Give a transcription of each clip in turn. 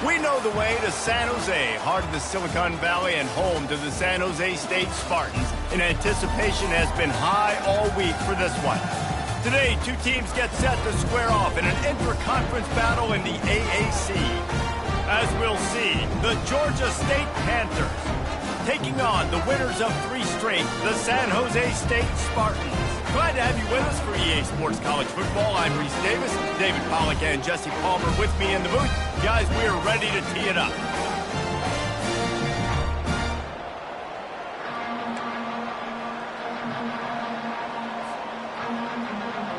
We know the way to San Jose, heart of the Silicon Valley and home to the San Jose State Spartans. And anticipation has been high all week for this one. Today, two teams get set to square off in an intra-conference battle in the AAC. As we'll see, the Georgia State Panthers taking on the winners of 3 straight, the San Jose State Spartans. Glad to have you with us for EA Sports College Football. I'm Reese Davis, David Pollack and Jesse Palmer with me in the booth. Guys, we are ready to tee it up.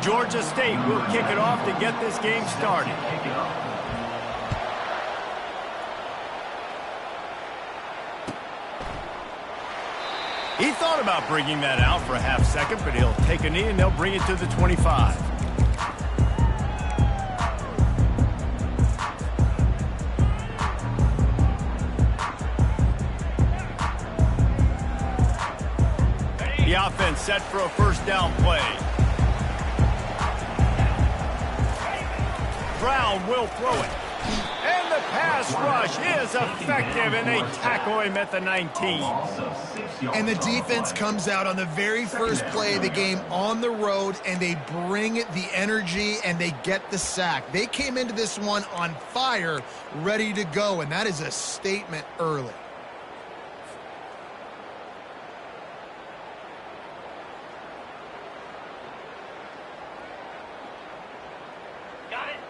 Georgia State will kick it off to get this game started. He thought about bringing that out for a half second, but he'll take a knee and they'll bring it to the 25. The offense set for a first down play. Brown will throw it. And the pass rush is effective, and they tackle him at the 19. And the defense comes out on the very first play of the game on the road, and they bring the energy, and they get the sack. They came into this one on fire, ready to go, and that is a statement early.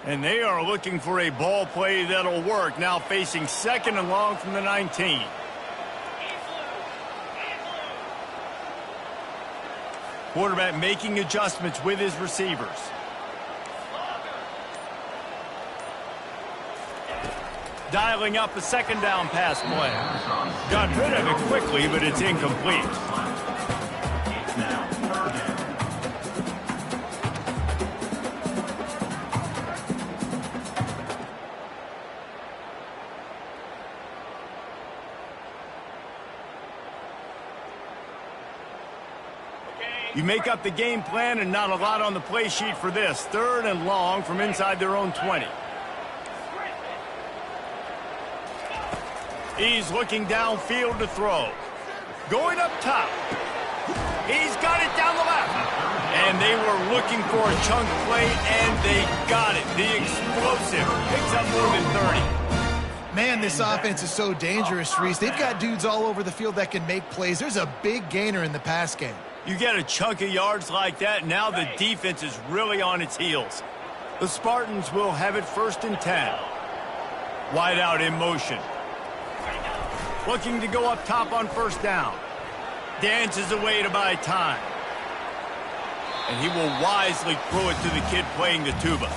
And they are looking for a ball play that'll work, now facing second and long from the 19. Quarterback making adjustments with his receivers. Dialing up a second down pass play. Got rid of it quickly, but it's incomplete. You make up the game plan and not a lot on the play sheet for this. Third and long from inside their own 20. He's looking downfield to throw. Going up top. He's got it down the left. And they were looking for a chunk play, and they got it. The explosive picks up more than 30. Man, this offense is so dangerous, Reese. They've got dudes all over the field that can make plays. There's a big gainer in the pass game. You get a chunk of yards like that, now the defense is really on its heels. The Spartans will have it first and 10. Wide out in motion. Looking to go up top on first down. Dances away to buy time. And he will wisely throw it to the kid playing the tuba.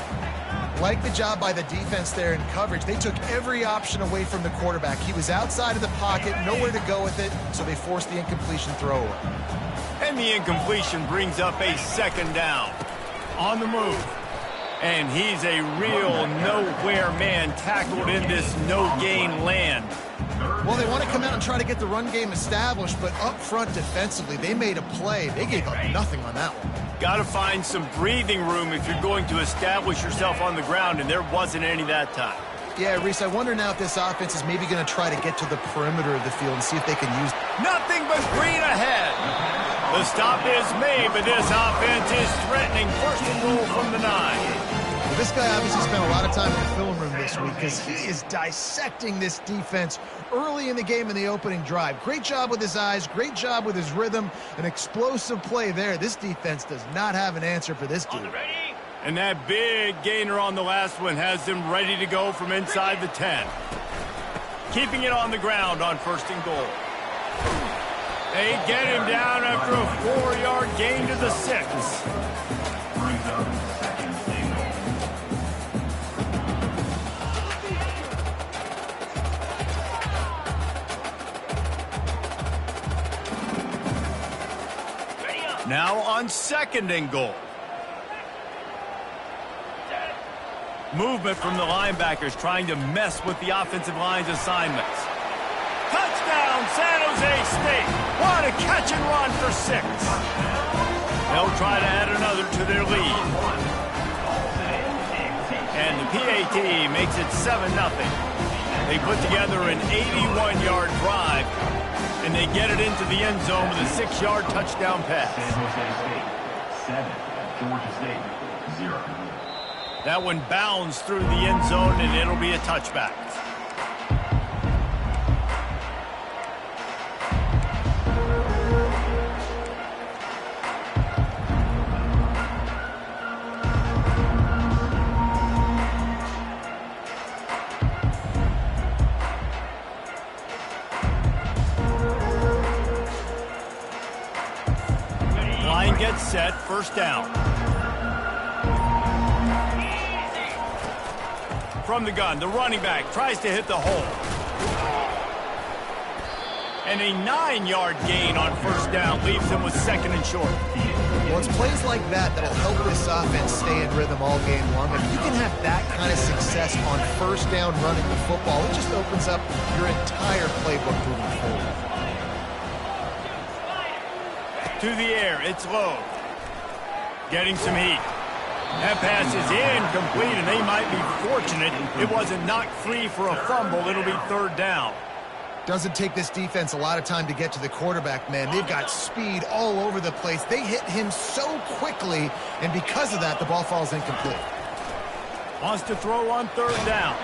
Like the job by the defense there in coverage. They took every option away from the quarterback. He was outside of the pocket, nowhere to go with it, so they forced the incompletion throwaway. And the incompletion brings up a second down. On the move. And he's a real nowhere man tackled in this no-gain land. Well, they want to come out and try to get the run game established, but up front defensively, they made a play. They gave up nothing on that one. Got to find some breathing room if you're going to establish yourself on the ground, and there wasn't any that time. Yeah, Reese, I wonder now if this offense is maybe going to try to get to the perimeter of the field and see if they can use... Nothing but green ahead. The stop is made, but this offense is threatening. First and goal from the 9. Well, this guy obviously spent a lot of time in the film room this week because he is dissecting this defense early in the game in the opening drive. Great job with his eyes, great job with his rhythm, an explosive play there. This defense does not have an answer for this dude. And that big gainer on the last one has them ready to go from inside the 10. Keeping it on the ground on first and goal. They get him down after a 4-yard gain to the 6. Now on second and goal. Movement from the linebackers trying to mess with the offensive line's assignments. Touchdown, San Jose State. What a catch and run for 6. They'll try to add another to their lead. And the PAT makes it 7-0. They put together an 81-yard drive, and they get it into the end zone with a 6-yard touchdown pass. San Jose State 7, Georgia State 0. That one bounds through the end zone, and it'll be a touchback. Line gets set, first down. From the gun, the running back tries to hit the hole. And a 9-yard gain on first down leaves them with second and short. Well, it's plays like that that'll help this offense stay in rhythm all game long. If you can have that kind of success on first down running the football, it just opens up your entire playbook moving forward. To the air, it's low. Getting some heat. That pass is incomplete, and they might be fortunate it wasn't knocked free for a fumble. It'll be third down. Doesn't take this defense a lot of time to get to the quarterback, man. They've got speed all over the place. They hit him so quickly, and because of that, the ball falls incomplete. Wants to throw on third down.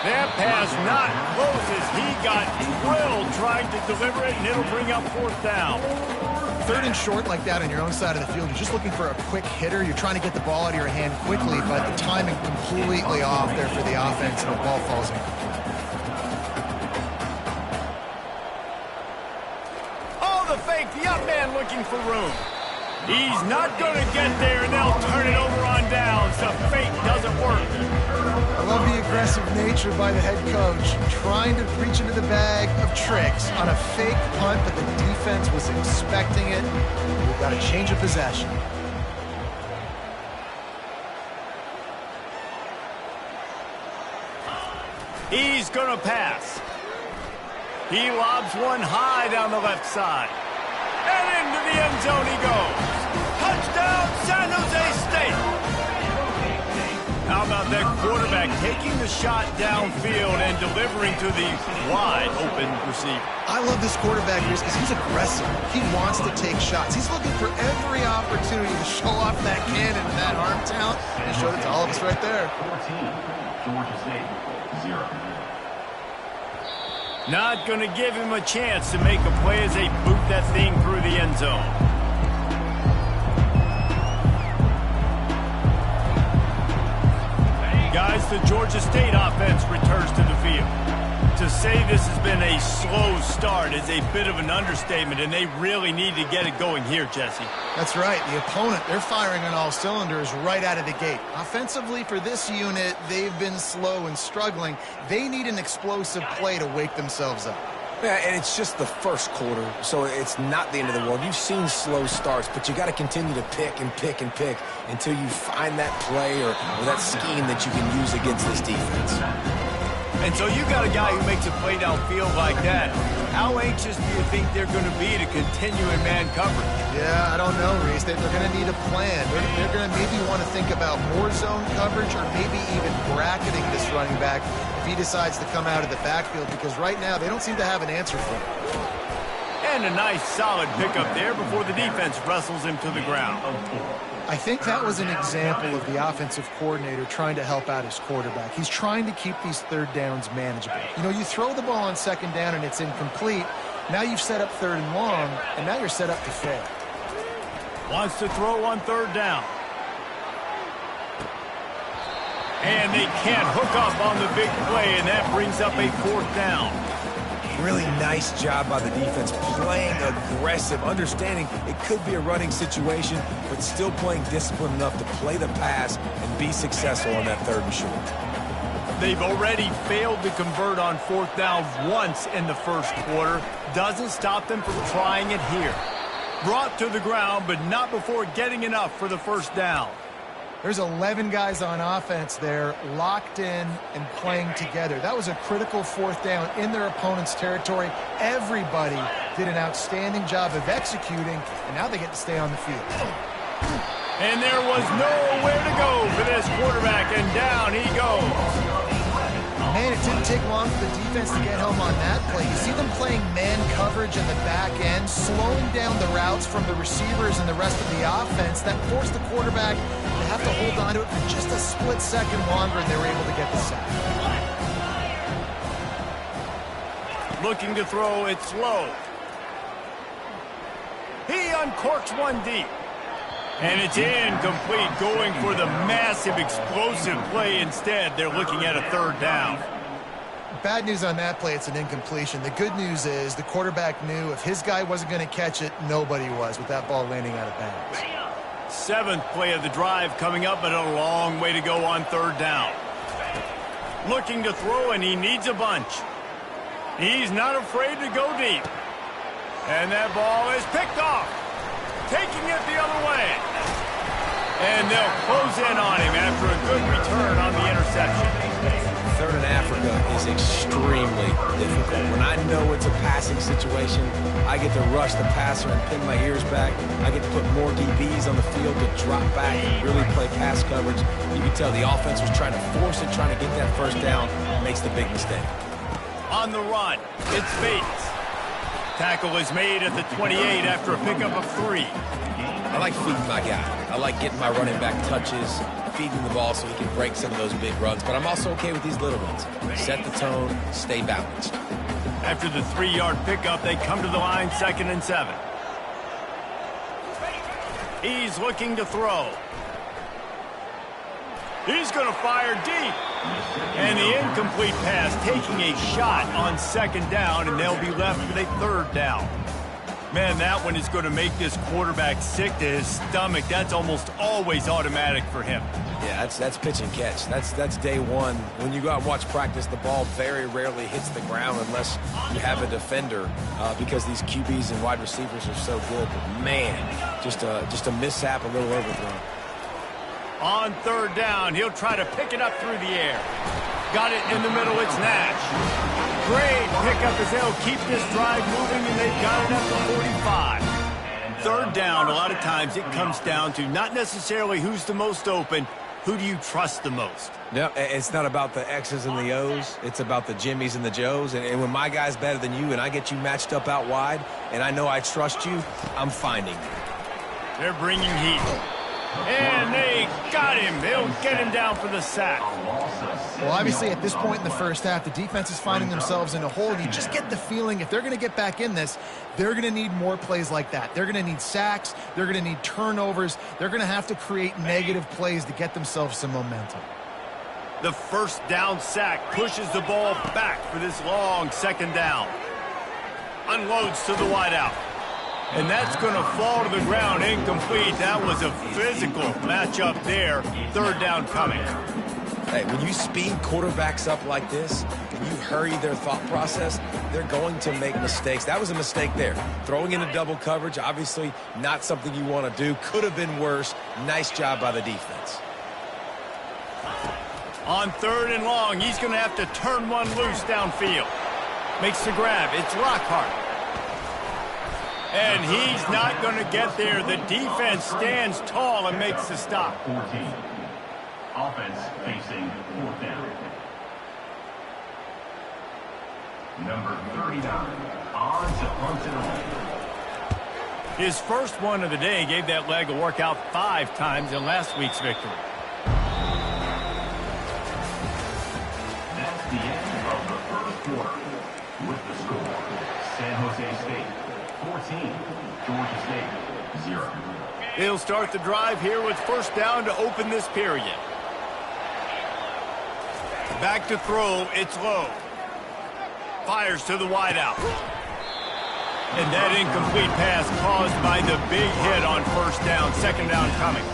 That pass not close as he got drilled trying to deliver it, and it'll bring up fourth down. Third and short like that on your own side of the field, you're just looking for a quick hitter. You're trying to get the ball out of your hand quickly, but the timing completely off there for the offense, and the ball falls incomplete. Oh, the fake, the up man looking for room. He's not going to get there, and they'll turn it over on downs. The fake doesn't work. I love the aggressive nature by the head coach, trying to reach into the bag of tricks on a fake punt, but the defense was expecting it. We've got a change of possession. He's going to pass. He lobs one high down the left side. And into the end zone he goes. Touchdown, San Jose State. How about that quarterback taking the shot downfield and delivering to the wide open receiver? I love this quarterback because he's aggressive. He wants to take shots. He's looking for every opportunity to show off that cannon and that arm talent. And he showed it to all of us right there. 14, Georgia State 0. Not going to give him a chance to make a play as they boot that thing through the end zone. Guys, the Georgia State offense returns to the field. To say this has been a slow start is a bit of an understatement, and they really need to get it going here, Jesse. That's right. The opponent, they're firing on all cylinders right out of the gate. Offensively, for this unit, they've been slow and struggling. They need an explosive play to wake themselves up. Yeah, and it's just the first quarter, so it's not the end of the world. You've seen slow starts, but you got to continue to pick and pick and pick until you find that play or that scheme that you can use against this defense. And so you got a guy who makes a play downfield like that. How anxious do you think they're going to be to continue in man coverage? Yeah, I don't know, Reese. They're going to need a plan. They're going to maybe want to think about more zone coverage or maybe even bracketing this running back if he decides to come out of the backfield, because right now they don't seem to have an answer for him. And a nice solid pickup there before the defense wrestles him to the ground. I think that was an example of the offensive coordinator trying to help out his quarterback. He's trying to keep these third downs manageable. You know, you throw the ball on second down and it's incomplete. Now you've set up third and long, and now you're set up to fail. Wants to throw on third down. And they can't hook up on the big play, and that brings up a fourth down. Really nice job by the defense, playing aggressive, understanding it could be a running situation, but still playing disciplined enough to play the pass and be successful on that third and short. They've already failed to convert on fourth down once in the first quarter. Doesn't stop them from trying it here. Brought to the ground, but not before getting enough for the first down. There's 11 guys on offense there, locked in and playing together. That was a critical fourth down in their opponent's territory. Everybody did an outstanding job of executing, and now they get to stay on the field. And there was nowhere to go for this quarterback, and down he goes. Man, it didn't take long for the defense to get home on that play. You see them playing man coverage in the back end, slowing down the routes from the receivers and the rest of the offense. That forced the quarterback to have to hold on to it for just a split second longer, and they were able to get the sack. Looking to throw, it's low. He uncorks one deep. And it's incomplete, going for the massive explosive play instead. They're looking at a third down. Bad news on that play, it's an incompletion. The good news is the quarterback knew if his guy wasn't going to catch it, nobody was with that ball landing out of bounds. 7th play of the drive coming up, but a long way to go on third down. Looking to throw, and he needs a bunch. He's not afraid to go deep. And that ball is picked off. Taking it the other way. And they'll close in on him after a good return on the interception. Third in Africa is extremely difficult. When I know it's a passing situation, I get to rush the passer and pin my ears back. I get to put more DBs on the field to drop back and really play pass coverage. You can tell the offense was trying to force it, trying to get that first down, makes the big mistake. On the run, it's Bates. Tackle is made at the 28 after a pickup of 3. I like feeding my guy. I like getting my running back touches, feeding the ball so he can break some of those big runs. But I'm also okay with these little ones. Set the tone, stay balanced. After the 3-yard pickup, they come to the line, 2nd and 7. He's looking to throw. He's going to fire deep. And the incomplete pass taking a shot on 2nd down, and they'll be left with a 3rd down. Man, that one is going to make this quarterback sick to his stomach. That's almost always automatic for him. Yeah, that's pitch and catch. That's day one. When you go out and watch practice, the ball very rarely hits the ground unless you have a defender because these QBs and wide receivers are so good. But man, just a mishap, a little overthrown. On 3rd down, he'll try to pick it up through the air. Got it in the middle, it's Nash. Great pickup as they'll keep this drive moving, and they've got it up to 45. 3rd down, a lot of times it comes down to not necessarily who's the most open, who do you trust the most? No, it's not about the X's and the O's. It's about the Jimmys and the Joes. And when my guy's better than you and I get you matched up out wide and I know I trust you, I'm finding you. They're bringing heat. And they got him. They'll get him down for the sack. Well, obviously, at this point in the first half, the defense is finding themselves in a hole. You just get the feeling if they're going to get back in this, they're going to need more plays like that. They're going to need sacks. They're going to need turnovers. They're going to have to create negative plays to get themselves some momentum. The 1st down sack pushes the ball back for this long 2nd down. Unloads to the wideout. And that's going to fall to the ground incomplete. That was a physical matchup there. 3rd down coming. Hey, when you speed quarterbacks up like this, when you hurry their thought process, they're going to make mistakes. That was a mistake there. Throwing into double coverage, obviously not something you want to do. Could have been worse. Nice job by the defense. On 3rd and long, he's going to have to turn one loose downfield. Makes the grab. It's Lockhart. And he's not going to get there. The defense stands tall and makes the stop. 14. Offense facing 4th down. Number 39. On to punt it on. His first one of the day gave that leg a workout 5 times in last week's victory. That's the end of the 1st quarter. With the score, San Jose State 14, Georgia State 0. They'll start the drive here with 1st down to open this period. Back to throw, it's low. Fires to the wideout. And that incomplete pass caused by the big hit on 1st down, 2nd down coming.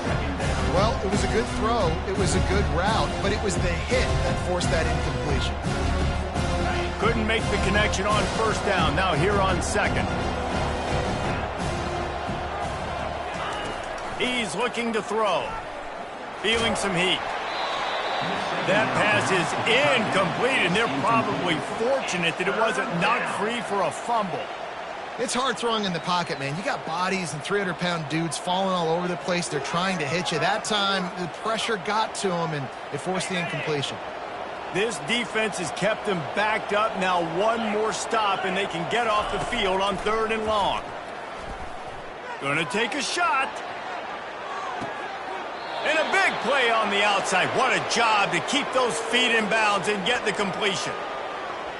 Well, it was a good throw. It was a good route, but it was the hit that forced that incompletion. Couldn't make the connection on 1st down. Now here on 2nd. He's looking to throw. Feeling some heat. That pass is incomplete, and they're probably fortunate that it wasn't knocked free for a fumble. It's hard throwing in the pocket, man. You got bodies and 300-pound dudes falling all over the place. They're trying to hit you. That time, the pressure got to them, and it forced the incompletion. This defense has kept them backed up. Now one more stop, and they can get off the field on 3rd and long. Gonna take a shot. And a big play on the outside. What a job to keep those feet in bounds and get the completion.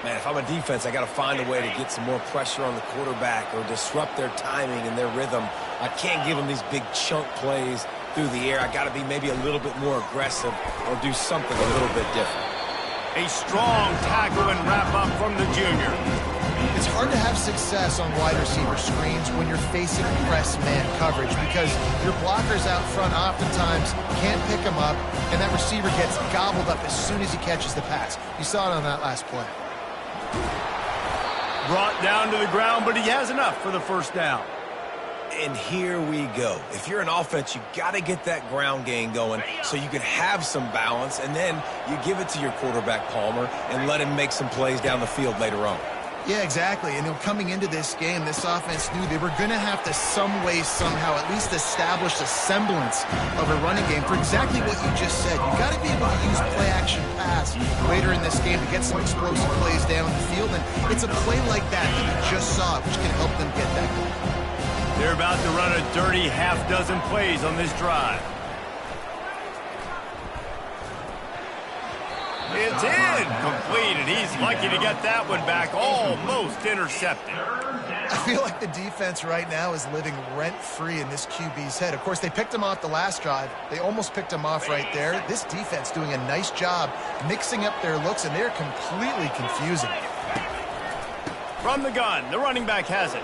Man, if I'm a defense, I got to find a way to get some more pressure on the quarterback or disrupt their timing and their rhythm. I can't give them these big chunk plays through the air. I got to be maybe a little bit more aggressive or do something a little bit different. A strong tackle and wrap-up from the junior. It's hard to have success on wide receiver screens when you're facing press man coverage because your blockers out front oftentimes can't pick them up, and that receiver gets gobbled up as soon as he catches the pass. You saw it on that last play. Brought down to the ground, but he has enough for the first down. And here we go. If you're an offense, you got to get that ground game going so you can have some balance, and then you give it to your quarterback, Palmer, and let him make some plays down the field later on. Yeah, exactly. And coming into this game, this offense knew they were going to have to some way, somehow, at least establish a semblance of a running game for exactly what you just said. You got to be able to use play-action pass later in this game to get some explosive plays down the field. And it's a play like that you just saw, which can help them get that going. They're about to run a dirty half-dozen plays on this drive. It's in, complete, and he's lucky to get that one back, almost intercepted. I feel like the defense right now is living rent-free in this QB's head. Of course, they picked him off the last drive. They almost picked him off right there. This defense doing a nice job mixing up their looks, and they're completely confusing. From the gun, the running back has it.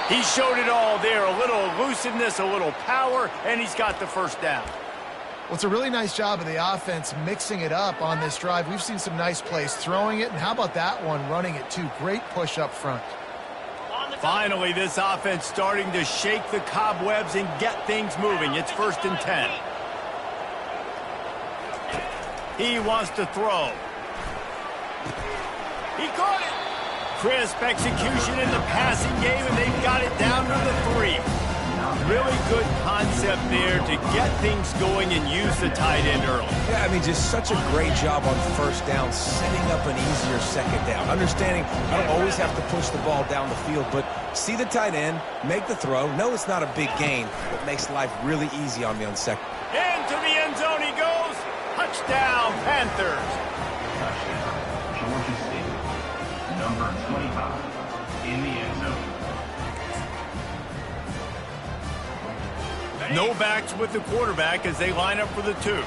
He showed it all there, a little elusiveness, a little power, and he's got the first down. Well, it's a really nice job of the offense mixing it up on this drive. We've seen some nice plays throwing it, and how about that one running it too? Great push up front. Finally, this offense starting to shake the cobwebs and get things moving. It's 1st and 10. He wants to throw. He caught it. Crisp execution in the passing game, and they've got it down to the 3. Really good concept there to get things going and use the tight end early. Yeah, I mean, just such a great job on 1st down, setting up an easier 2nd down. Understanding I don't always have to push the ball down the field, but see the tight end, make the throw. No, it's not a big gain, but makes life really easy on me on 2nd. Into the end zone he goes. Touchdown, Panthers. Georgia State, number 25, in the end zone. No backs with the quarterback as they line up for the 2.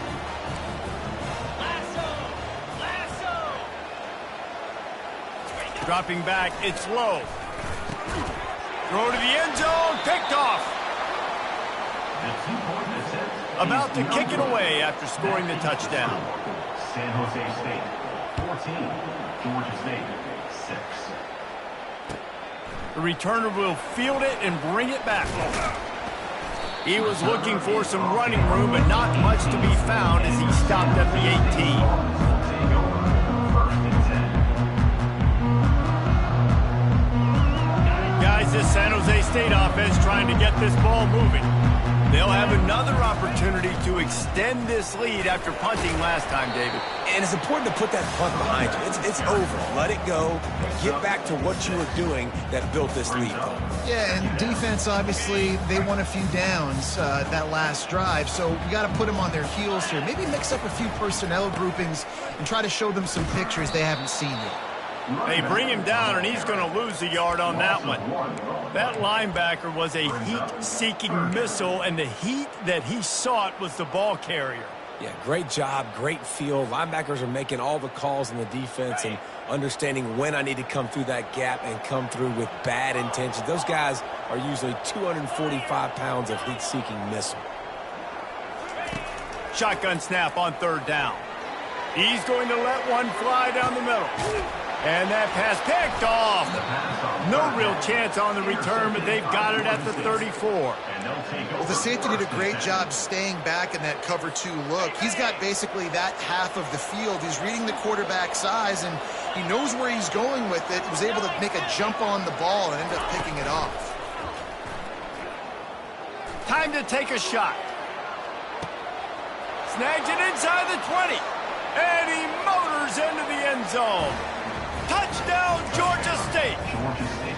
Dropping back, it's low. Throw to the end zone, picked off. About to kick it away after scoring the touchdown. San Jose State, 14. Georgia State, 6. The returner will field it and bring it back. He was looking for some running room, but not much to be found as he stopped at the 18. Guys, this San Jose State offense trying to get this ball moving. They'll have another opportunity to extend this lead after punting last time, David. And it's important to put that punt behind you. It's over. Let it go. Get back to what you were doing that built this lead, though. Yeah, and defense, obviously, they won a few downs that last drive, so you got to put them on their heels here. Maybe mix up a few personnel groupings and try to show them some pictures they haven't seen yet. They bring him down, and he's going to lose a yard on that one. That linebacker was a heat-seeking missile, and the heat that he sought was the ball carrier. Yeah, great job, great feel. Linebackers are making all the calls in the defense and understanding when I need to come through that gap and come through with bad intentions. Those guys are usually 245 pounds of heat-seeking missile. Shotgun snap on 3rd down. He's going to let one fly down the middle. And that pass picked off. No real chance on the return, but they've got it at the 34. Well, the safety did a great job staying back in that cover 2 look. He's got basically that half of the field. He's reading the quarterback's eyes, and he knows where he's going with it. He was able to make a jump on the ball and end up picking it off. Time to take a shot. Snags it inside the 20. And he motors into the end zone. Touchdown, Georgia State. Georgia State.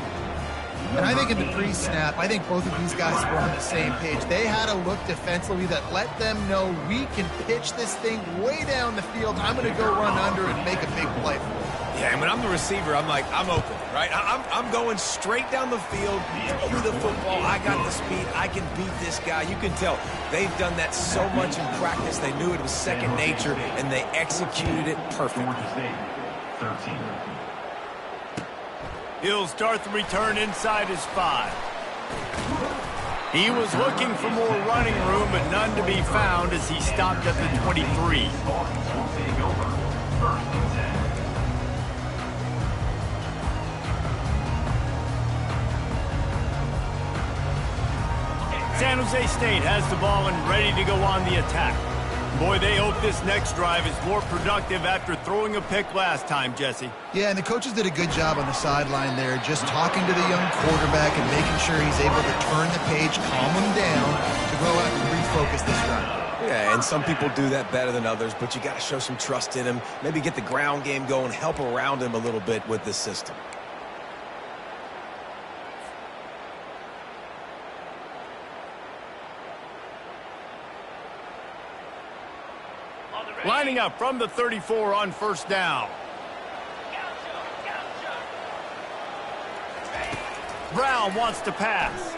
And I think in the pre-snap, I think both of these guys were on the same page. They had a look defensively that let them know we can pitch this thing way down the field. I'm going to go run under and make a big play for it. Yeah, and when I'm the receiver, I'm like, I'm open, right? I'm going straight down the field, through the football. I got the speed. I can beat this guy. You can tell they've done that so much in practice. They knew it was second nature, and they executed it perfectly. Georgia State, 13. He'll start the return inside his 5. He was looking for more running room, but none to be found as he stopped at the 23. Spartans will take over. First and 10. San Jose State has the ball and ready to go on the attack. Boy, they hope this next drive is more productive after throwing a pick last time, Jesse. Yeah, and the coaches did a good job on the sideline there, just talking to the young quarterback and making sure he's able to turn the page, calm him down, to go out and refocus this drive. Yeah, and some people do that better than others, but you got to show some trust in him, maybe get the ground game going, help around him a little bit with this system. Lining up from the 34 on first down. Brown wants to pass.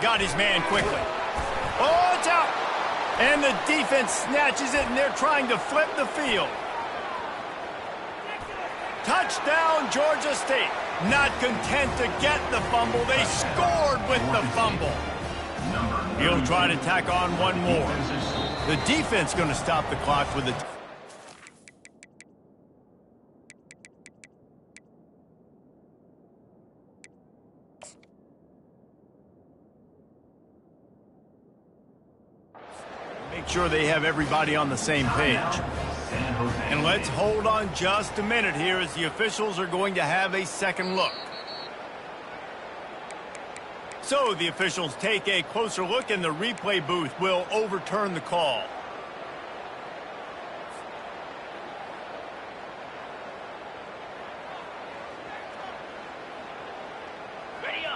Got his man quickly. Oh, it's out. And the defense snatches it, and they're trying to flip the field. Touchdown, Georgia State. Not content to get the fumble, they scored with the fumble. He'll try to tack on one more. The defense going to stop the clock with it. Make sure they have everybody on the same page. And let's hold on just a minute here as the officials are going to have a second look. So the officials take a closer look, and the replay booth will overturn the call.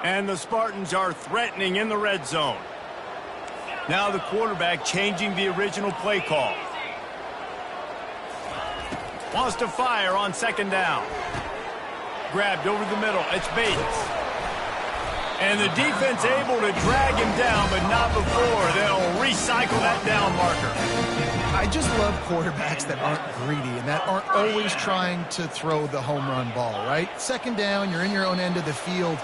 And the Spartans are threatening in the red zone. Now the quarterback changing the original play call. Wants to fire on second down. Grabbed over the middle. It's Bates. And the defense able to drag him down, but not before they'll recycle that down marker. I just love quarterbacks that aren't greedy and that aren't always trying to throw the home run ball, right? Second down, you're in your own end of the field.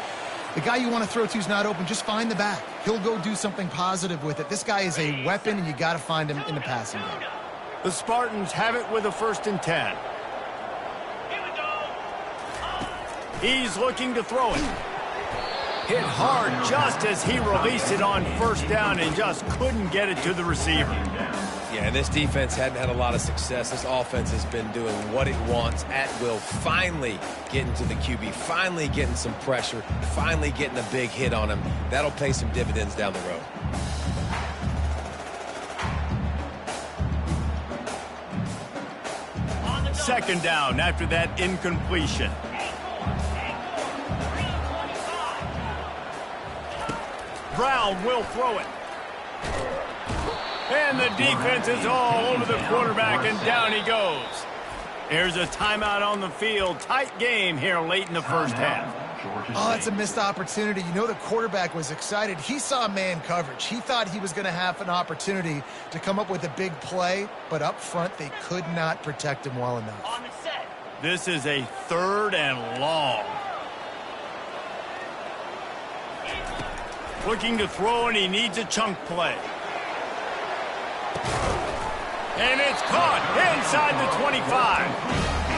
The guy you want to throw to is not open. Just find the back. He'll go do something positive with it. This guy is a weapon, and you got to find him in the passing game. The Spartans have it with a 1st and 10. He's looking to throw it. Hit hard just as he released it on first down and just couldn't get it to the receiver. Yeah, and this defense hadn't had a lot of success. This offense has been doing what it wants at will. Finally getting to the QB, finally getting some pressure, finally getting a big hit on him. That'll pay some dividends down the road. Second down after that incompletion. Brown will throw it. And the defense is all over the quarterback, and down he goes. Here's a timeout on the field. Tight game here late in the first half. Oh, that's a missed opportunity. You know, the quarterback was excited. He saw man coverage. He thought he was going to have an opportunity to come up with a big play, but up front they could not protect him well enough. On the set. This is a 3rd and long. Looking to throw, and he needs a chunk play. And it's caught inside the 25.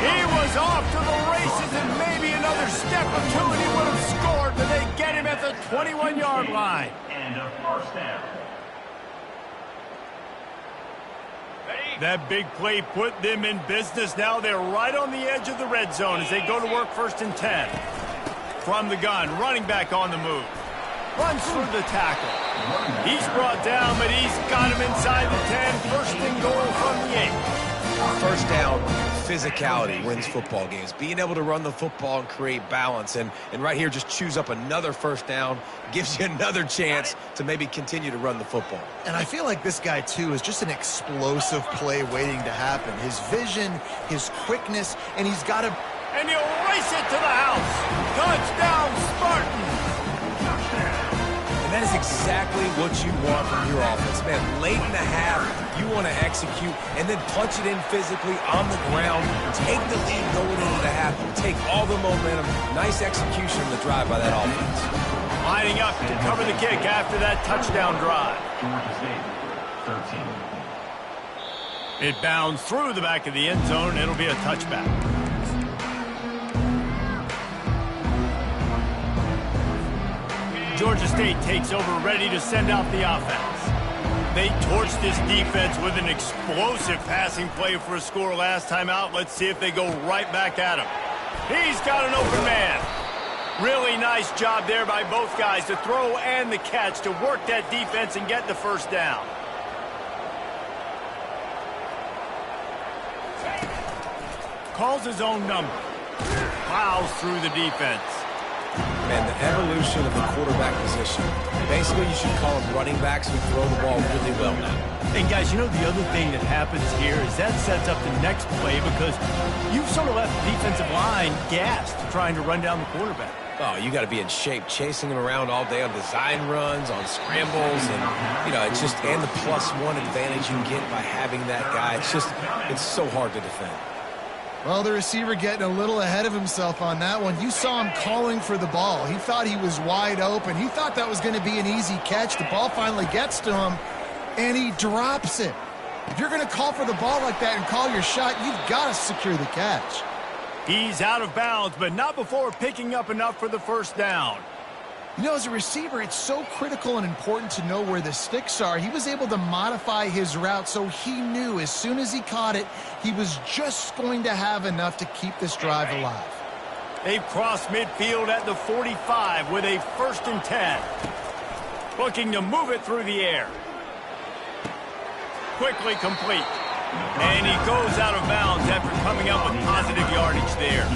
He was off to the races, and maybe another step or two, and he would have scored, but they get him at the 21-yard line. And a first down. That big play put them in business. Now they're right on the edge of the red zone as they go to work 1st and 10. From the gun, running back on the move. Runs through the tackle. He's brought down, but he's got him inside the 10. First and goal from the 8. First down, physicality wins football games. Being able to run the football and create balance. And right here, just choose up another first down. Gives you another chance to maybe continue to run the football. And I feel like this guy, too, is just an explosive play waiting to happen. His vision, his quickness, and he's got to... And he'll race it to the house. Touchdown, Spartans. And that is exactly what you want from your offense. Man, late in the half, you want to execute and then punch it in physically on the ground. Take the lead going into the half. Take all the momentum. Nice execution of the drive by that offense. Lining up to cover the kick after that touchdown drive. Georgia State, 13. It bounds through the back of the end zone. It'll be a touchback. Georgia State takes over, ready to send out the offense. They torched this defense with an explosive passing play for a score last time out. Let's see if they go right back at him. He's got an open man. Really nice job there by both guys, the throw and the catch, to work that defense and get the first down. Calls his own number. Plows through the defense. Man, the evolution of the quarterback position. Basically, you should call them running backs who throw the ball really well now. And guys, you know the other thing that happens here is that sets up the next play because you've sort of left the defensive line gassed trying to run down the quarterback. Oh, you got to be in shape, chasing him around all day on design runs, on scrambles, and, you know, it's just, and the +1 advantage you get by having that guy. It's so hard to defend. Well, the receiver getting a little ahead of himself on that one. You saw him calling for the ball. He thought he was wide open. He thought that was going to be an easy catch. The ball finally gets to him, and he drops it. If you're going to call for the ball like that and call your shot, you've got to secure the catch. He's out of bounds, but not before picking up enough for the first down. You know, as a receiver, it's so critical and important to know where the sticks are. He was able to modify his route so he knew as soon as he caught it, he was just going to have enough to keep this drive alive. They've crossed midfield at the 45 with a 1st and 10. Looking to move it through the air. Quickly complete. And he goes out of bounds after coming up with positive yardage there.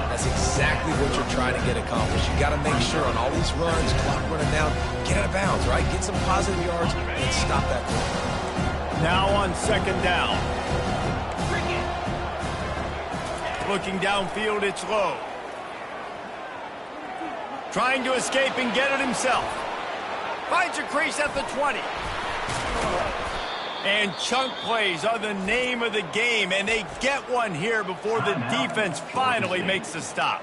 That's exactly what you're trying to get accomplished. You got to make sure on all these runs, clock running down, get out of bounds, right? Get some positive yards and stop that play. Now on 2nd down. Looking downfield, it's low. Trying to escape and get it himself. Finds a crease at the 20. And chunk plays are the name of the game, and they get one here before the defense finally makes the stop.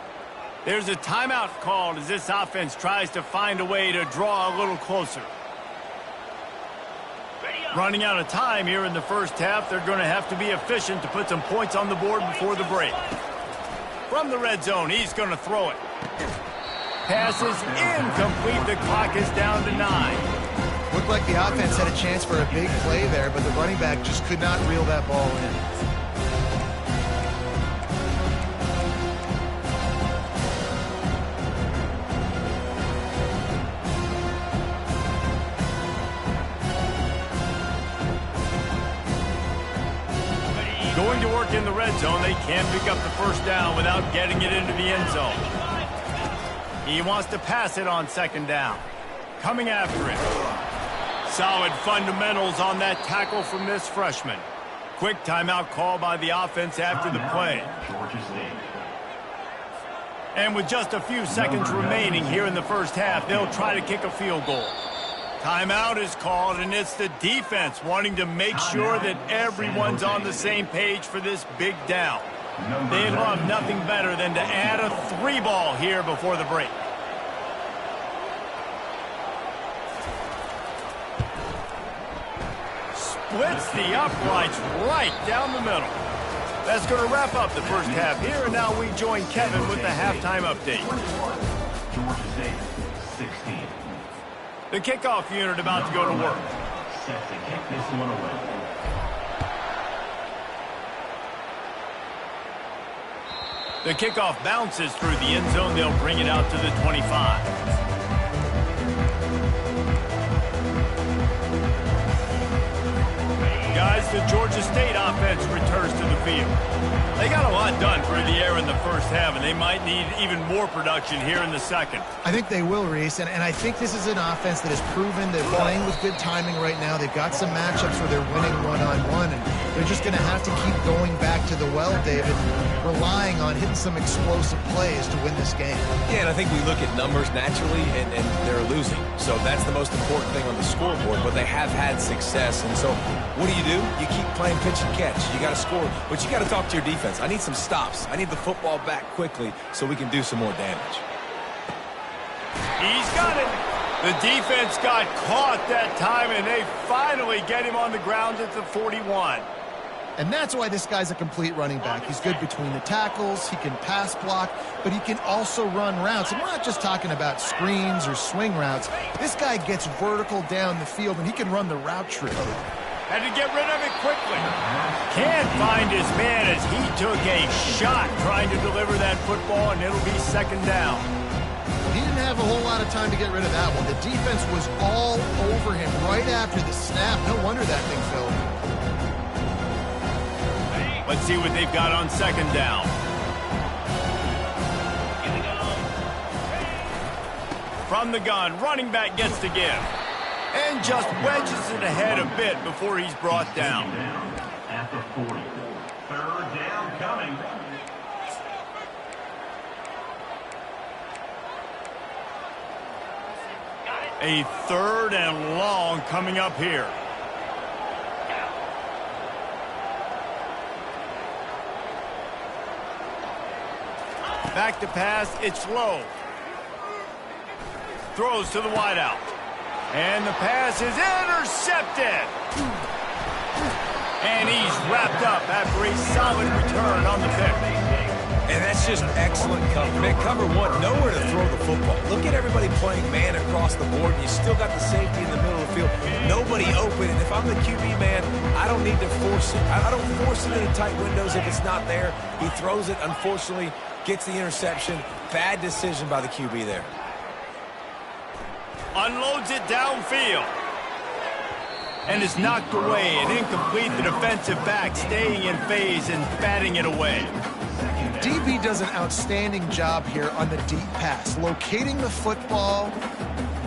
There's a timeout called as this offense tries to find a way to draw a little closer. Running out of time here in the first half, they're going to have to be efficient to put some points on the board before the break. From the red zone, he's going to throw it. Pass is incomplete. The clock is down to 9. Looked like the offense had a chance for a big play there, but the running back just could not reel that ball in. Going to work in the red zone, they can't pick up the first down without getting it into the end zone. He wants to pass it on 2nd down. Coming after it. Solid fundamentals on that tackle from this freshman. Quick timeout call by the offense after the play. Georgia State. And with just a few seconds remaining here in the first half, they'll try to kick a field goal. Timeout is called, and it's the defense wanting to make sure that everyone's on the same page for this big down. They'd love nothing better than to add a 3-ball here before the break. Splits the uprights right down the middle. That's going to wrap up the first half here, and now we join Kevin with the halftime update. Georgia State, 16. The kickoff unit about to go to work. Set to kick this one away. The kickoff bounces through the end zone. They'll bring it out to the 25. the Georgia State offense returns to the field. They got a lot done through the air in the first half, and they might need even more production here in the second. I think they will, Reese, and I think this is an offense that has proven they're playing with good timing right now. They've got some matchups where they're winning one-on-one, and they're just going to have to keep going back to the well, David, relying on hitting some explosive plays to win this game. Yeah, and I think we look at numbers naturally, and they're losing. So that's the most important thing on the scoreboard, but they have had success. And so what do? You keep playing pitch and catch. You got to score, but you got to talk to your defense. I need some stops. I need the football back quickly so we can do some more damage. He's got it. The defense got caught that time, and they finally get him on the ground at the 41. And that's why this guy's a complete running back. He's good between the tackles, he can pass block, but he can also run routes. And we're not just talking about screens or swing routes. This guy gets vertical down the field, and he can run the route tree. Had to get rid of it quickly. Can't find his man as he took a shot trying to deliver that football, and it'll be second down. He didn't have a whole lot of time to get rid of that one. The defense was all over him right after the snap. No wonder that thing fell. Let's see what they've got on second down. From the gun, running back gets to give. And just wedges it ahead a bit before he's brought down. At the 40. Third down coming. A third and long coming up here. Back to pass, it's low. Throws to the wideout. And the pass is intercepted. And he's wrapped up after a solid return on the pick. And that's just excellent cover. Man, cover one, nowhere to throw the football. Look at everybody playing man across the board, and you still got the safety in the middle of the field. Nobody open, and if I'm the QB man, I don't need to force it. I don't force it into tight windows if it's not there. He throws it, unfortunately, gets the interception. Bad decision by the QB there. Unloads it downfield. And is knocked away and incomplete. The defensive back staying in phase and batting it away. DB does an outstanding job here on the deep pass. Locating the football,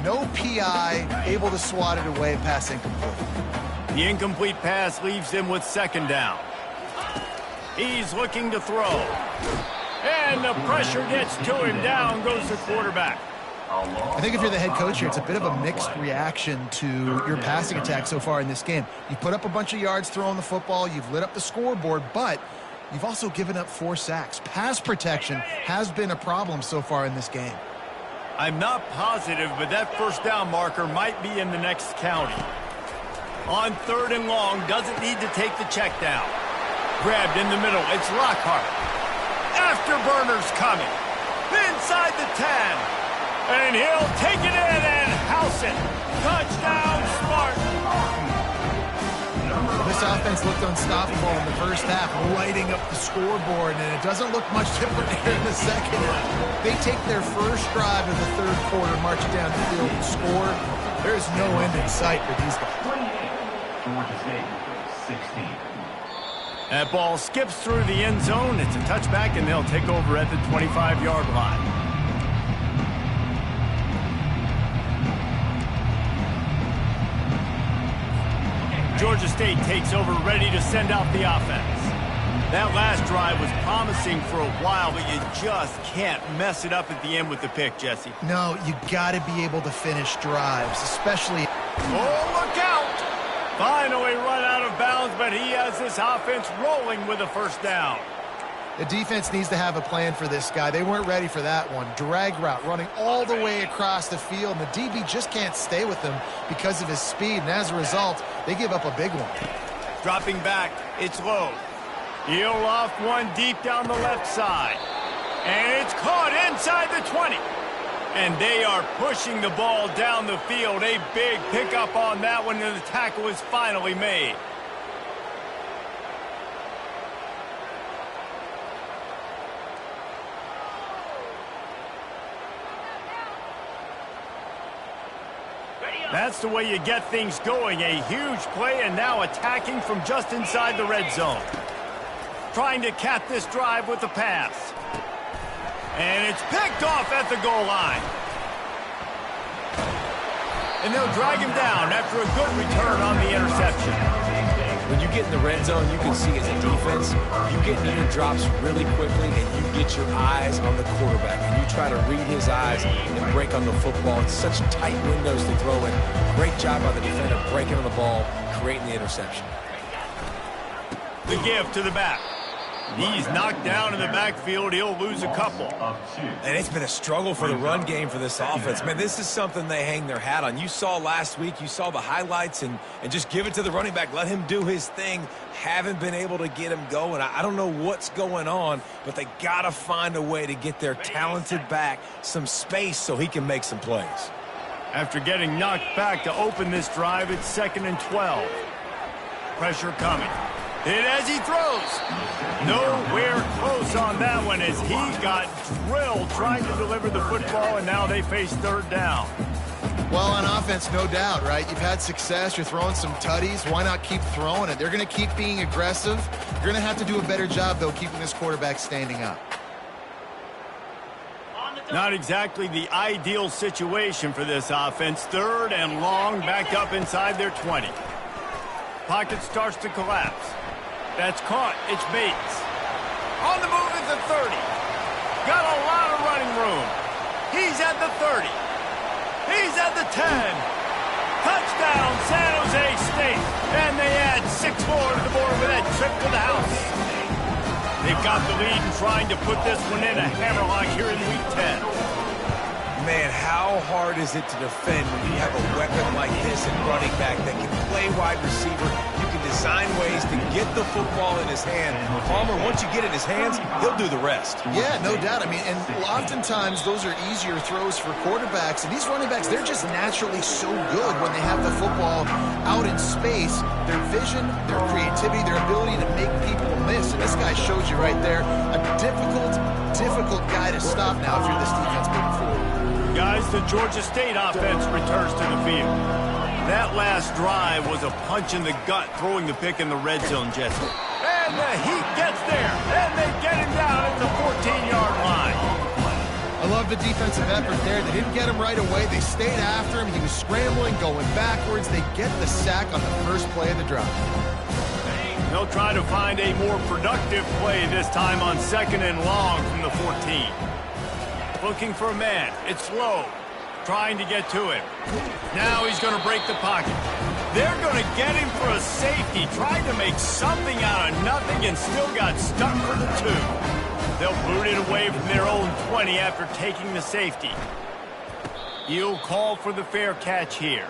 no PI, able to swat it away, pass incomplete. The incomplete pass leaves him with second down. He's looking to throw. And the pressure gets to him. Down goes the quarterback. I think if you're the head coach here, it's a bit of a mixed reaction to your passing attack so far in this game. You put up a bunch of yards throwing the football, you've lit up the scoreboard, but you've also given up 4 sacks. Pass protection has been a problem so far in this game. I'm not positive, but that first down marker might be in the next county. On third and long, doesn't need to take the check down. Grabbed in the middle, it's Lockhart. Afterburner's coming. Inside the 10. And he'll take it in and house it. Touchdown, Spartan. This offense looked unstoppable in the first half, lighting up the scoreboard, and it doesn't look much different here in the second half. They take their first drive of the third quarter, march down the field and score. There is no end in sight for these guys. Georgia State, 16. That ball skips through the end zone. It's a touchback, and they'll take over at the 25-yard line. Georgia State takes over, ready to send out the offense. That last drive was promising for a while, but you just can't mess it up at the end with the pick, Jesse. No, you got to be able to finish drives, especially... Oh, look out! Finally run out of bounds, but he has this offense rolling with a first down. The defense needs to have a plan for this guy. They weren't ready for that one. Drag route, running all the way across the field, and the DB just can't stay with him because of his speed, and as a result, they give up a big one. Dropping back, it's low. He'll off one deep down the left side. And it's caught inside the 20. And they are pushing the ball down the field. A big pickup on that one, and the tackle is finally made. That's the way you get things going. A huge play and now attacking from just inside the red zone. Trying to cap this drive with the pass. And it's picked off at the goal line. And they'll drag him down after a good return on the interception. When you get in the red zone, you can see as a defense, you get needed drops really quickly and you get your eyes on the quarterback and you try to read his eyes and break on the football. It's such tight windows to throw in. Great job by the defender breaking on the ball, creating the interception. The give to the back. He's knocked down in the backfield. He'll lose a couple. And it's been a struggle for the run game for this offense. Man, this is something they hang their hat on. You saw last week, you saw the highlights, and just give it to the running back. Let him do his thing. Haven't been able to get him going. I don't know what's going on, but they got to find a way to get their talented back some space so he can make some plays. After getting knocked back to open this drive, it's 2nd and 12. Pressure coming. Hit as he throws. Nowhere close on that one as he got drilled trying to deliver the football, and now they face 3rd down. Well, on offense, no doubt, right? You've had success. You're throwing some tutties. Why not keep throwing it? They're going to keep being aggressive. You're going to have to do a better job, though, keeping this quarterback standing up. Not exactly the ideal situation for this offense. 3rd and long, backed up inside their 20. Pocket starts to collapse. That's caught. It's Bates. On the move at the 30. Got a lot of running room. He's at the 30. He's at the 10. Touchdown, San Jose State. And they add 6 more to the board with that trip to the house. They've got the lead and trying to put this one in a hammerlock here in Week 10. Man, how hard is it to defend when you have a weapon like this at running back that can play wide receiver? You can design ways to get the football in his hand. Palmer, once you get it in his hands, he'll do the rest. Yeah, no doubt. I mean, and oftentimes those are easier throws for quarterbacks. And these running backs, they're just naturally so good when they have the football out in space. Their vision, their creativity, their ability to make people miss. And this guy shows you right there a difficult guy to stop now if you're this defense moving forward. Guys, the Georgia State offense returns to the field. That last drive was a punch in the gut, throwing the pick in the red zone, Jesse. And the Heat gets there, and they get him down at the 14-yard line. I love the defensive effort there. They didn't get him right away. They stayed after him. He was scrambling, going backwards. They get the sack on the first play of the drive. They'll try to find a more productive play this time on 2nd and long from the 14. Looking for a man. It's Lowe. Trying to get to him. Now he's going to break the pocket. They're going to get him for a safety. Tried to make something out of nothing and still got stuck for the 2. They'll boot it away from their own 20 after taking the safety. He'll call for the fair catch here.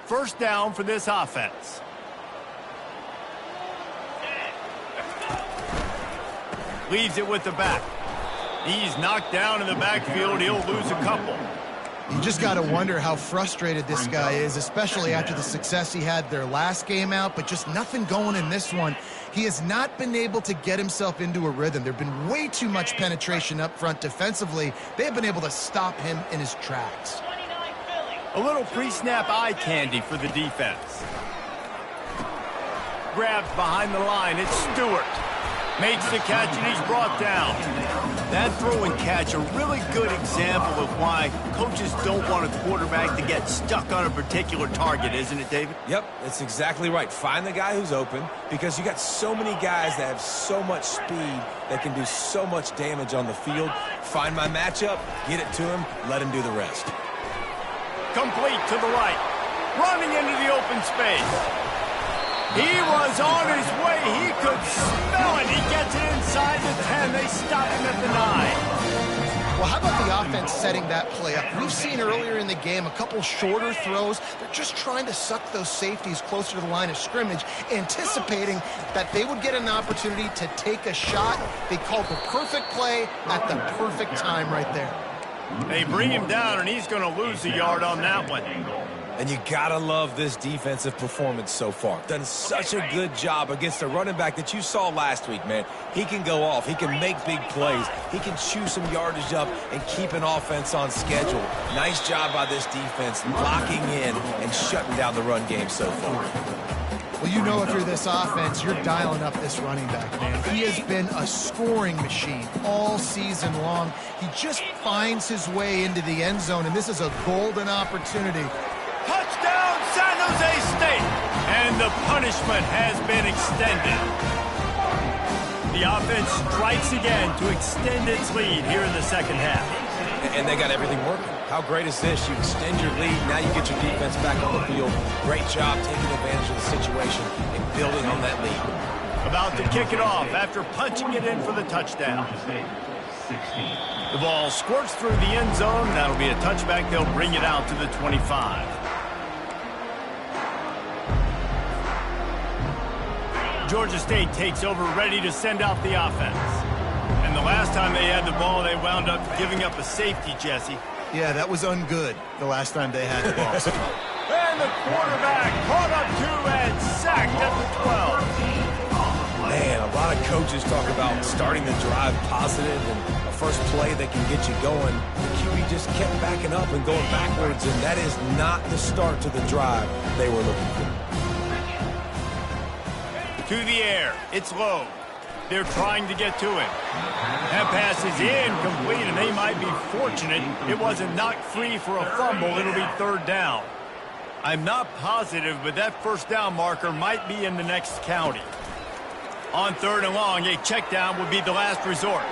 First down for this offense. Leaves it with the back. He's knocked down in the backfield. He'll lose a couple. You just got to wonder how frustrated this guy is, especially after the success he had their last game out, but just nothing going in this one. He has not been able to get himself into a rhythm. There have been way too much penetration up front defensively. They have been able to stop him in his tracks. A little pre-snap eye candy for the defense. Grabs behind the line. It's Stewart. Makes the catch, and he's brought down. That throw and catch, a really good example of why coaches don't want a quarterback to get stuck on a particular target, isn't it, David? Yep, that's exactly right. Find the guy who's open, because you got so many guys that have so much speed that can do so much damage on the field. Find my matchup, get it to him, let him do the rest. Complete to the right. Running into the open space. He was on his way. He could smell it. He gets it inside the 10. They stop him at the 9. Well, how about the offense setting that play up? We've seen earlier in the game a couple shorter throws. They're just trying to suck those safeties closer to the line of scrimmage, anticipating that they would get an opportunity to take a shot. They called the perfect play at the perfect time right there. They bring him down, and he's going to lose a yard on that one. And you gotta love this defensive performance so far. Done such a good job against a running back that you saw last week, man. He can go off. He can make big plays. He can chew some yardage up and keep an offense on schedule. Nice job by this defense locking in and shutting down the run game so far. Well, you know if you're this offense, you're dialing up this running back, man. He has been a scoring machine all season long. He just finds his way into the end zone, and this is a golden opportunity. Touchdown, San Jose State! And the punishment has been extended. The offense strikes again to extend its lead here in the second half. And they got everything working. How great is this? You extend your lead, now you get your defense back on the field. Great job taking advantage of the situation and building on that lead. About to kick it off after punching it in for the touchdown. The ball squirts through the end zone. That'll be a touchback. They'll bring it out to the 25. Georgia State takes over, ready to send out the offense. And the last time they had the ball, they wound up giving up a safety, Jesse. Yeah, that was ungood the last time they had the ball. And the quarterback caught up to and sacked at the 12. Man, a lot of coaches talk about starting the drive positive and a first play that can get you going. The QB just kept backing up and going backwards, and that is not the start to the drive they were looking for. To the air. It's low. They're trying to get to him. That pass is incomplete, and they might be fortunate it wasn't knocked free for a fumble. It'll be third down. I'm not positive, but that first down marker might be in the next county. On third and long, a check down would be the last resort.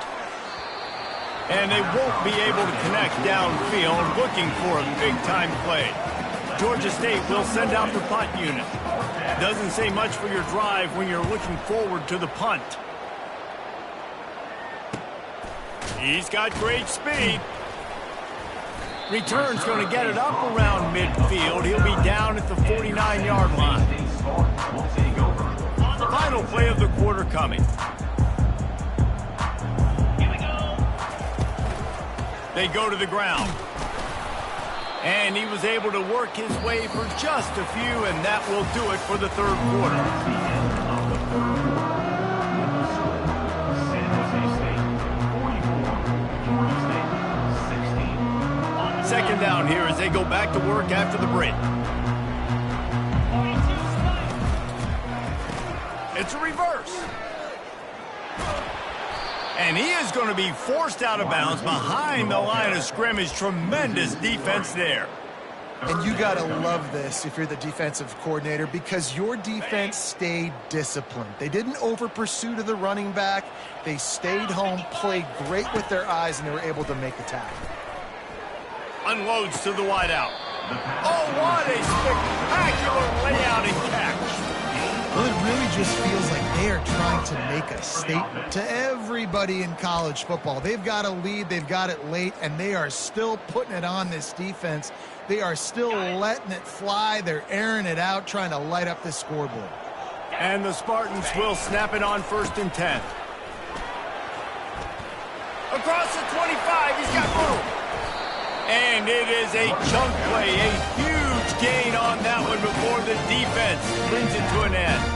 And they won't be able to connect downfield, looking for a big-time play. Georgia State will send out the punt unit. Doesn't say much for your drive when you're looking forward to the punt. He's got great speed. Return's going to get it up around midfield. He'll be down at the 49-yard line. Final play of the quarter coming. They go to the ground. And he was able to work his way for just a few, and that will do it for the third quarter. Second down here as they go back to work after the break. It's a reverse. And he is going to be forced out of bounds behind the line of scrimmage. Tremendous defense there. And you got to love this if you're the defensive coordinator, because your defense stayed disciplined. They didn't over-pursue to the running back. They stayed home, played great with their eyes, and they were able to make the tackle. Unloads to the wideout. Oh, what a spectacular layout and catch. Well, it really just feels like they are trying to make a statement to everybody in college football. They've got a lead, they've got it late, and they are still putting it on this defense. They are still letting it fly. They're airing it out, trying to light up this scoreboard. And the Spartans will snap it on 1st and 10. Across the 25, he's got room. And it is a chunk play, a huge gain on that one before the defense brings it to an end.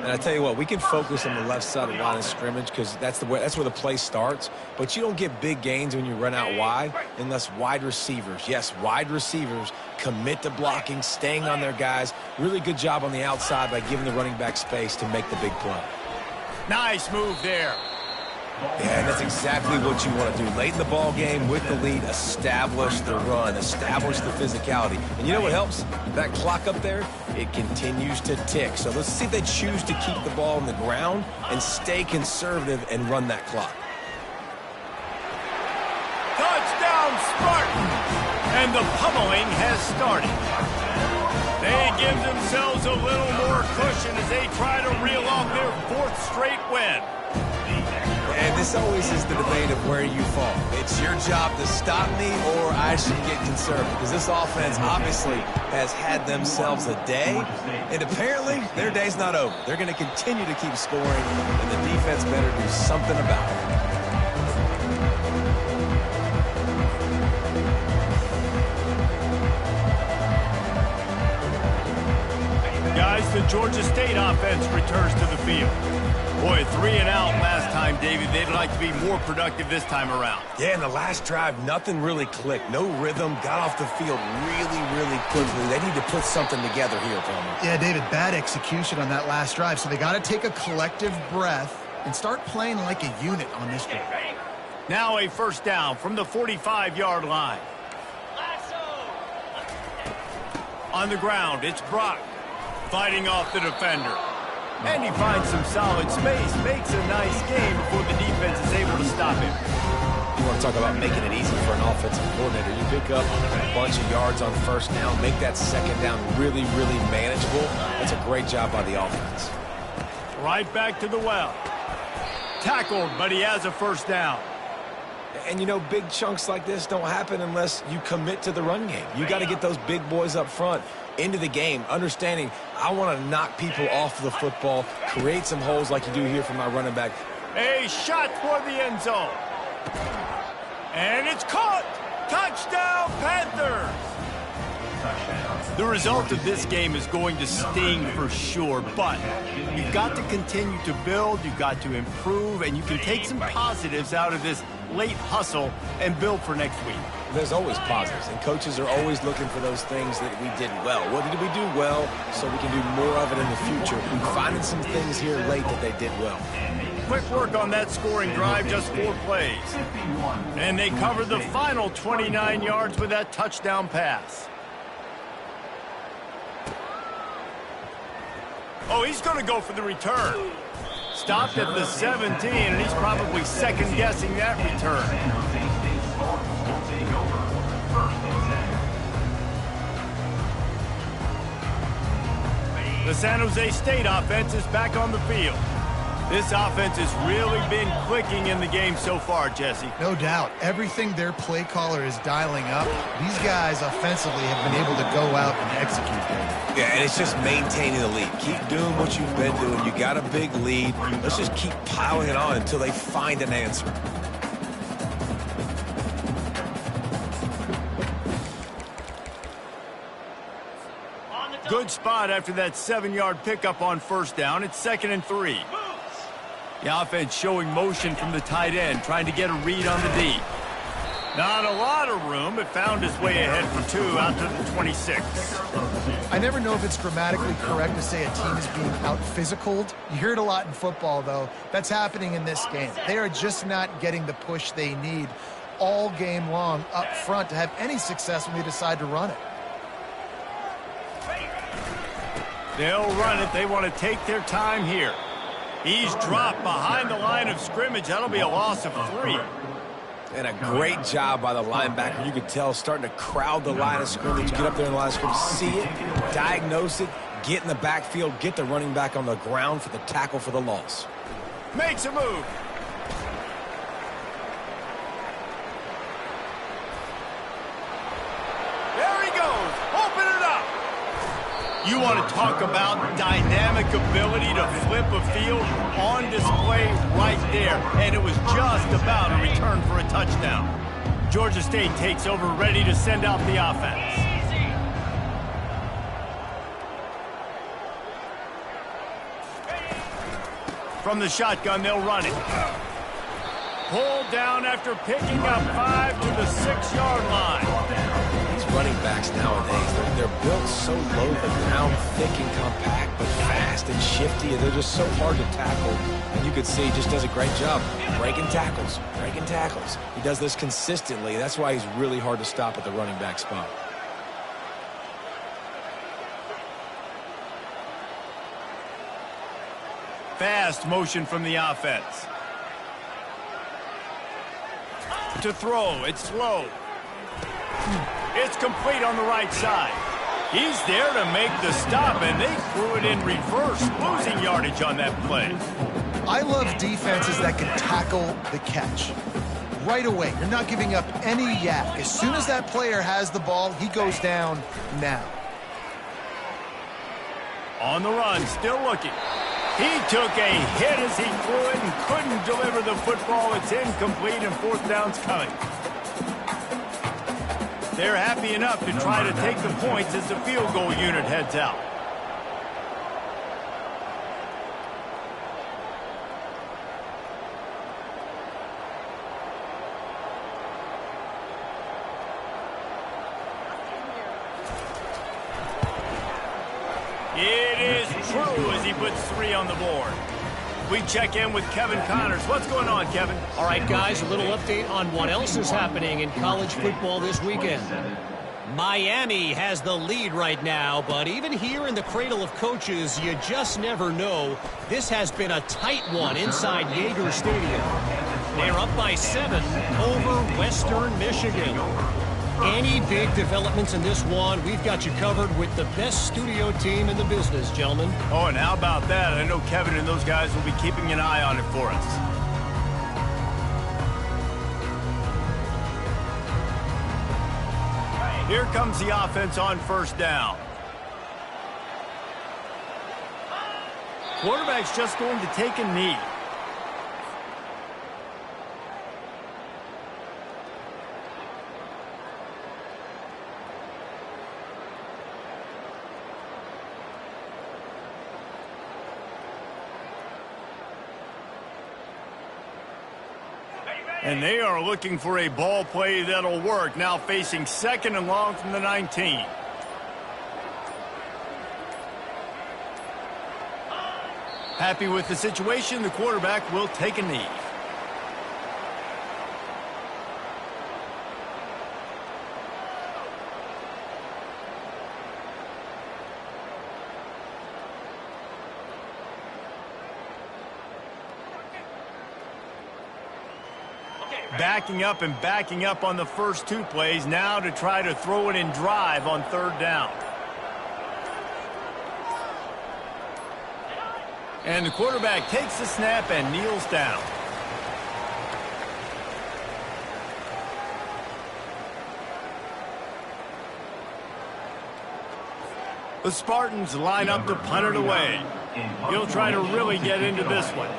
And I tell you what, we can focus on the left side of the line of scrimmage because that's where the play starts. But you don't get big gains when you run out wide unless wide receivers, yes, wide receivers commit to blocking, staying on their guys. Really good job on the outside by giving the running back space to make the big play. Nice move there. Yeah, and that's exactly what you want to do. Late in the ball game with the lead, establish the run, establish the physicality. And you know what helps? That clock up there, it continues to tick. So let's see if they choose to keep the ball on the ground and stay conservative and run that clock. Touchdown, Spartans! And the pummeling has started. They give themselves a little more cushion as they try to reel off their 4th straight win. And this always is the debate of where you fall. It's your job to stop me or I should get conservative. Because this offense obviously has had themselves a day. And apparently their day's not over. They're going to continue to keep scoring. And the defense better do something about it. as the Georgia State offense returns to the field. Boy, 3 and out last time, David. They'd like to be more productive this time around. Yeah, in the last drive, nothing really clicked. No rhythm, got off the field really quickly. They need to put something together here, Palmer. Yeah, David, bad execution on that last drive, so they got to take a collective breath and start playing like a unit on this drive. Now a first down from the 45-yard line. On the ground, it's Brock fighting off the defender. And he finds some solid space, makes a nice game before the defense is able to stop him. You want to talk about making it easy for an offensive coordinator. You pick up a bunch of yards on first down, make that second down really manageable. That's a great job by the offense. Right back to the well. Tackled, but he has a first down. And, you know, big chunks like this don't happen unless you commit to the run game. You got to get those big boys up front into the game, understanding I want to knock people off the football, create some holes like you do here for my running back. A shot for the end zone. And it's caught. Touchdown, Panthers. The result of this game is going to sting for sure, but you've got to continue to build, you've got to improve, and you can take some positives out of this late hustle and build for next week. There's always positives, and coaches are always looking for those things that we did well. What did we do well so we can do more of it in the future? We're finding some things here late that they did well. Quick work on that scoring drive, just 4 plays. And they cover the final 29 yards with that touchdown pass. Oh, he's going to go for the return. Stopped at the 17, and he's probably second-guessing that return. The San Jose State offense is back on the field. This offense has really been clicking in the game so far, Jesse. No doubt. Everything their play caller is dialing up, these guys offensively have been able to go out and execute. Yeah, and it's just maintaining the lead. Keep doing what you've been doing. You got a big lead. Let's just keep piling it on until they find an answer. Good spot after that 7-yard pickup on first down. It's 2nd and 3. The offense showing motion from the tight end, trying to get a read on the D. Not a lot of room, but found his way ahead for 2 out to the 26. I never know if it's grammatically correct to say a team is being out-physicaled. You hear it a lot in football, though. That's happening in this game. They are just not getting the push they need all game long up front to have any success when they decide to run it. They'll run it. They want to take their time here. He's dropped behind the line of scrimmage. That'll be a loss of 3. And a great job by the linebacker. You could tell starting to crowd the line of scrimmage, get up there in the line of scrimmage, see it, diagnose it, get in the backfield, get the running back on the ground for the tackle for the loss. Makes a move. There he goes. Open it up. You want to talk about dynamic ability to flip a field on display right there. And it was just about a return for a touchdown. Georgia State takes over, ready to send out the offense. From the shotgun, they'll run it. Pulled down after picking up 5 to the 6-yard line. Running backs nowadays, they're built so low to the ground, thick and compact, but fast and shifty, and they're just so hard to tackle. And you could see he just does a great job breaking tackles. He does this consistently. That's why he's really hard to stop at the running back spot. Fast motion from the offense. To throw, it's slow. It's complete on the right side. He's there to make the stop, and they threw it in reverse, losing yardage on that play. I love defenses that can tackle the catch. Right away, you're not giving up any yak. As soon as that player has the ball, he goes down now. On the run, still looking. He took a hit as he threw it and couldn't deliver the football. It's incomplete, and 4th down's coming. They're happy enough to try to take the points as the field goal unit heads out. It is true as he puts 3 on the board. We check in with Kevin Connors. What's going on, Kevin? All right, guys, a little update on what else is happening in college football this weekend. Miami has the lead right now, but even here in the cradle of coaches, you just never know. This has been a tight one inside Yager Stadium. They're up by 7 over Western Michigan. Any big developments in this one, we've got you covered with the best studio team in the business, gentlemen. Oh, and how about that? I know Kevin and those guys will be keeping an eye on it for us. Here comes the offense on first down. Quarterback's just going to take a knee. And they are looking for a ball play that'll work. Now facing 2nd and long from the 19. Happy with the situation, the quarterback will take a knee. Backing up and backing up on the first 2 plays now to try to throw it in drive on 3rd down. And the quarterback takes the snap and kneels down. The Spartans line up to punt it away. He'll try to really get into this one.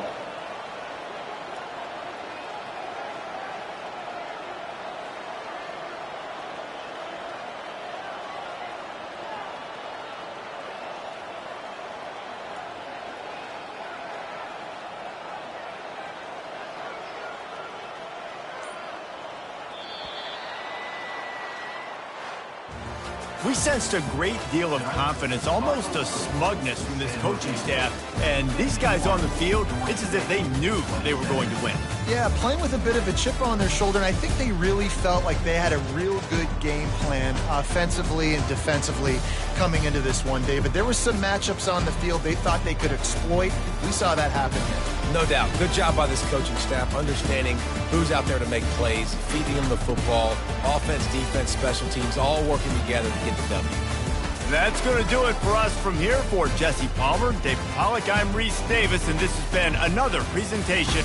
We sensed a great deal of confidence, almost a smugness from this coaching staff. And these guys on the field, it's as if they knew they were going to win. Yeah, playing with a bit of a chip on their shoulder, and I think they really felt like they had a real good game plan offensively and defensively coming into this one, David. There were some matchups on the field they thought they could exploit. We saw that happen here. No doubt. Good job by this coaching staff, understanding who's out there to make plays, feeding them the football, offense, defense, special teams, all working together to get the W. That's going to do it for us from here. For Jesse Palmer, David Pollack, I'm Reese Davis, and this has been another presentation